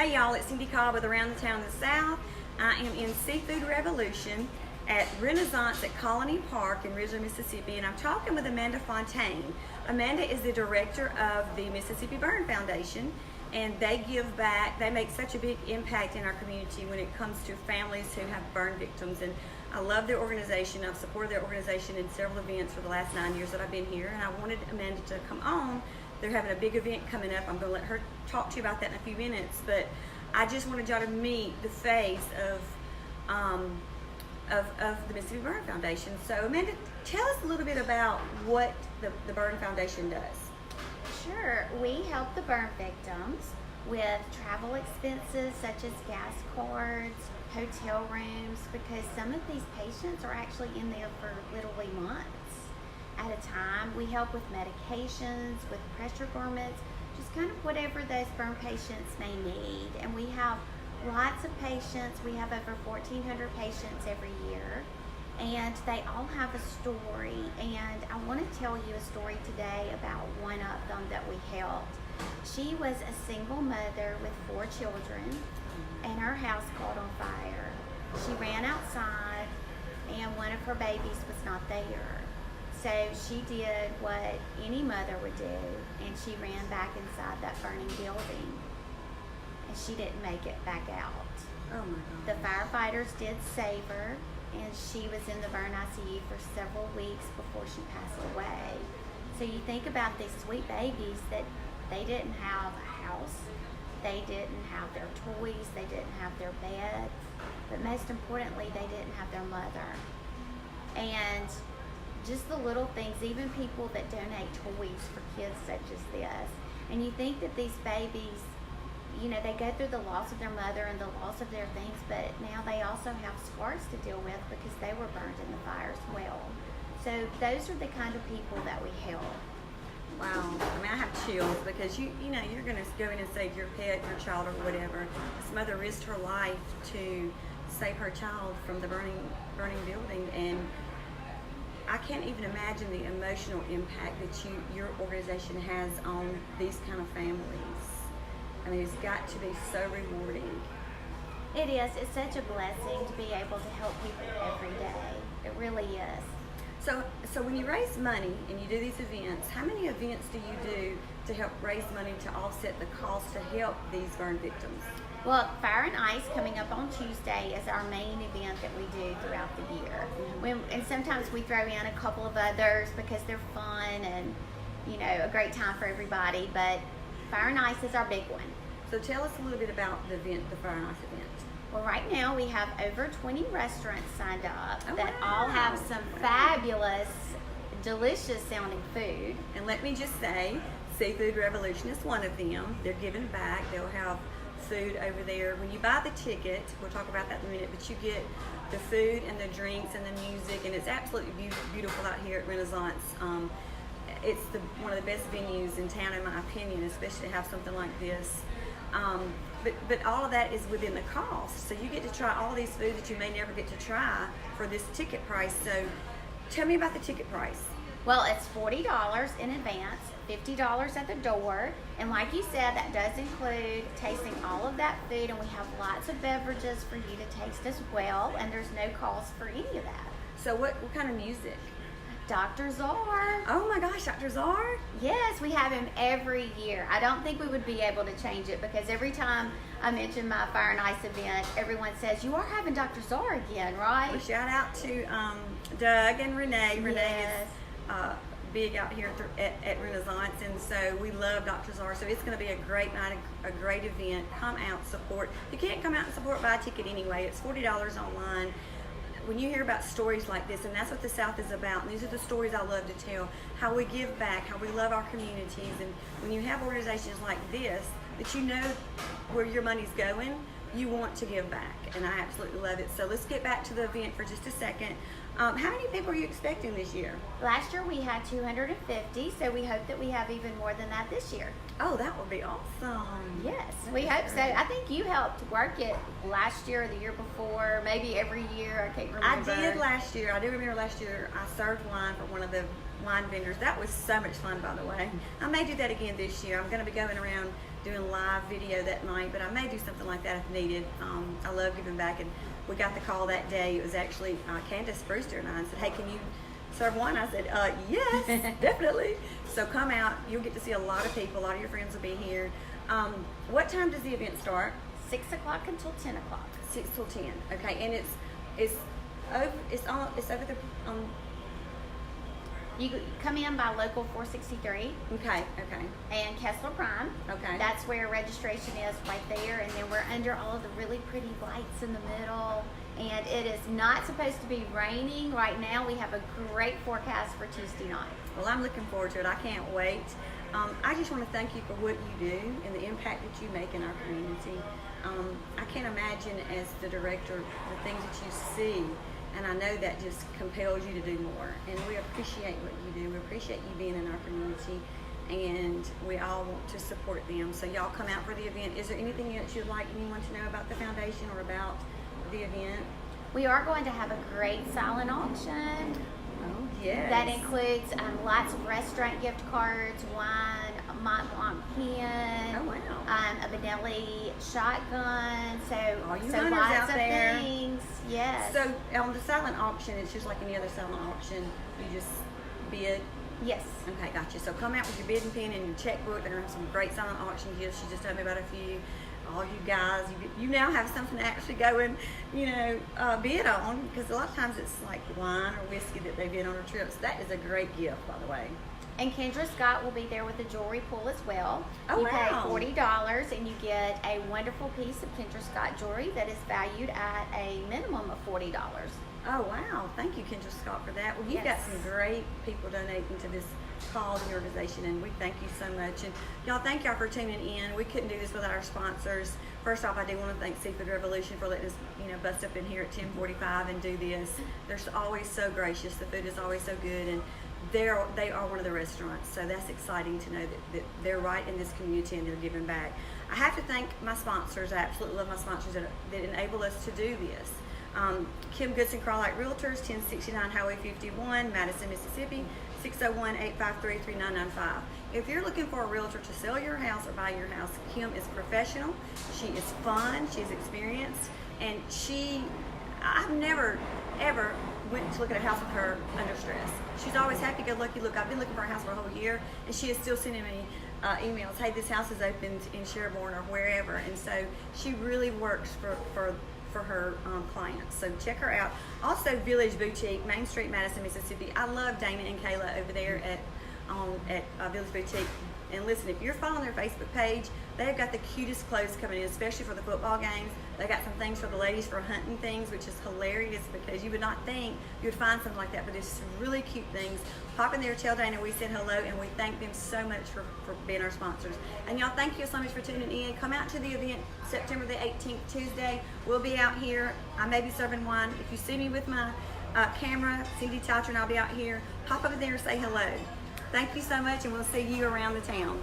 Hey y'all, it's Cindy Cobb with Around the Town in the South. I am in Seafood Revolution at Renaissance at Colony Park in Ridgely, Mississippi, and I'm talking with Amanda Fontaine. Amanda is the director of the Mississippi Burn Foundation, and they give back. They make such a big impact in our community when it comes to families who have burn victims, and I love their organization. I've supported their organization in several events for the last 9 years that I've been here, and I wanted Amanda to come on. They're having a big event coming up. I'm going to let her talk to you about that in a few minutes, but I just wanted y'all to meet the face of the Mississippi Burn Foundation. So Amanda, tell us a little bit about what the Burn Foundation does. Sure. We help the burn victims with travel expenses such as gas cards, hotel rooms, because some of these patients are actually in there for literally months at a time. We help with medications, with pressure garments, just kind of whatever those burn patients may need. And we have lots of patients. We have over 1,400 patients every year, and they all have a story. And I want to tell you a story today about one of them that we helped. She was a single mother with 4 children, and her house caught on fire. She ran outside, and one of her babies was not there. So she did what any mother would do, and she ran back inside that burning building, and she didn't make it back out. Oh my God. The firefighters did save her, and she was in the burn ICU for several weeks before she passed away. So you think about these sweet babies that they didn't have a house, they didn't have their toys, they didn't have their beds, but most importantly, they didn't have their mother. And just the little things, even people that donate toys for kids such as this. And you think that these babies, you know, they go through the loss of their mother and the loss of their things, but now they also have scars to deal with because they were burned in the fire as well. So those are the kind of people that we help. Wow. I mean, I have chills because you know, you're going to go in and save your pet, your child, or whatever. This mother risked her life to save her child from the burning building, and I can't even imagine the emotional impact that your organization has on these kind of families. I mean, it's got to be so rewarding. It is. It's such a blessing to be able to help people every day. It really is. So when you raise money and you do these events, how many events do you do to help raise money to offset the cost to help these burn victims? Well, Fire and Ice coming up on Tuesday is our main event that we do throughout the year. And sometimes we throw in a couple of others because they're fun and, you know, a great time for everybody. But Fire and Ice is our big one. So tell us a little bit about the event, the Fire and Ice event. Well, right now we have over 20 restaurants signed up that wow. all have some fabulous, delicious sounding food. And let me just say, Seafood Revolution is one of them. They're giving back. They'll have food over there. When you buy the ticket, we'll talk about that in a minute, but you get the food and the drinks and the music, and it's absolutely beautiful out here at Renaissance. It's one of the best venues in town, in my opinion, especially to have something like this. But all of that is within the cost. So you get to try all these foods that you may never get to try for this ticket price. So tell me about the ticket price. Well, it's $40 in advance, $50 at the door, and like you said, that does include tasting all of that food, and we have lots of beverages for you to taste as well, and there's no cost for any of that. So what kind of music? Dr. Czar. Oh my gosh, Dr. Czar? Yes, we have him every year. I don't think we would be able to change it because every time I mention my Fire and Ice event, everyone says, you are having Dr. Czar again, right? Well, shout out to Doug and Renee. Renee Yes. is big out here at Renaissance, and so we love Dr. Czar. So it's going to be a great night, a great event. Come out, support. You can't come out and support, buy a ticket anyway. It's $40 online. When you hear about stories like this, and that's what the South is about, and these are the stories I love to tell, how we give back, how we love our communities, and when you have organizations like this, that you know where your money's going, you want to give back, and I absolutely love it. So let's get back to the event for just a second. How many people are you expecting this year? Last year we had 250, so we hope that we have even more than that this year. Oh, that would be awesome. Yes, That we is hope so. great. I think you helped work it last year or the year before, maybe every year. I can't remember. I did last year. I do remember last year I served wine for one of the wine vendors. That was so much fun, by the way. I may do that again this year. I'm going to be going around doing live video that night, but I may do something like that if needed. I love giving back, and we got the call that day. It was actually Candace Brewster and I said, hey, can you serve wine? I said, yes, definitely. So come out. You'll get to see a lot of people. A lot of your friends will be here. What time does the event start? 6 o'clock until 10 o'clock. 6 till 10. Okay, and it's over the You come in by local 463 okay. and Kessler Prime. Okay. That's where registration is, right there. And then we're under all of the really pretty lights in the middle. And it is not supposed to be raining right now. We have a great forecast for Tuesday night. Well, I'm looking forward to it. I can't wait. I just want to thank you for what you do and the impact that you make in our community. I can't imagine, as the director, the things that you see, and I know that just compels you to do more. And we appreciate what you do. We appreciate you being in our community, and we all want to support them. So y'all come out for the event. Is there anything else you'd like anyone to know about the foundation or about the event? We are going to have a great silent auction. Oh, yes. That includes lots of restaurant gift cards, wine, a Mont Blanc pen, Oh, wow. a Benelli shotgun. So, All you so hunters lots out of there. things. Yes. So on the silent auction, it's just like any other silent auction. You just bid. Yes. Okay, gotcha. So come out with your bidding pen and your checkbook. They're gonna have some great silent auction gifts. She just told me about a few. All you guys, you now have something to actually go and bid on, because a lot of times it's like wine or whiskey that they bid on a trip. So that is a great gift, by the way. And Kendra Scott will be there with the jewelry pool as well. Oh, you wow. pay $40 and you get a wonderful piece of Kendra Scott jewelry that is valued at a minimum of $40. Oh, wow. Thank you, Kendra Scott, for that. Well, you've got Yes. some great people donating to this cause and organization, and we thank you so much. And y'all, thank y'all for tuning in. We couldn't do this without our sponsors. First off, I do want to thank Seafood Revolution for letting us, bust up in here at 10:45 and do this. They're always so gracious. The food is always so good, and they are one of the restaurants. So that's exciting to know that they're right in this community and they're giving back. I have to thank my sponsors. I absolutely love my sponsors that enable us to do this. Kim Goodson Crawlite Realtors, 1069 Highway 51, Madison, Mississippi, 601-853-3995. If you're looking for a realtor to sell your house or buy your house, Kim is professional. She is fun. She's experienced, and I've never ever went to look at a house with her under stress. She's always happy-go-lucky. Look, I've been looking for a house for a whole year, and she is still sending me emails. Hey, this house is open in Sherborne or wherever, and so she really works for her clients. So check her out. Also, Village Boutique, Main Street, Madison, Mississippi. I love Dana and Kayla over there at Village Boutique. And listen, if you're following their Facebook page, they've got the cutest clothes coming in, especially for the football games. They got some things for the ladies for hunting things, which is hilarious because you would not think you would find something like that, but it's really cute things. Pop in there, tell Dana we said hello, and we thank them so much for being our sponsors. And y'all, thank you so much for tuning in. Come out to the event September the 18th, Tuesday. We'll be out here. I may be serving wine. If you see me with my camera, Cindy Toucher, and I'll be out here. Pop over there and say hello. Thank you so much, and we'll see you around the town.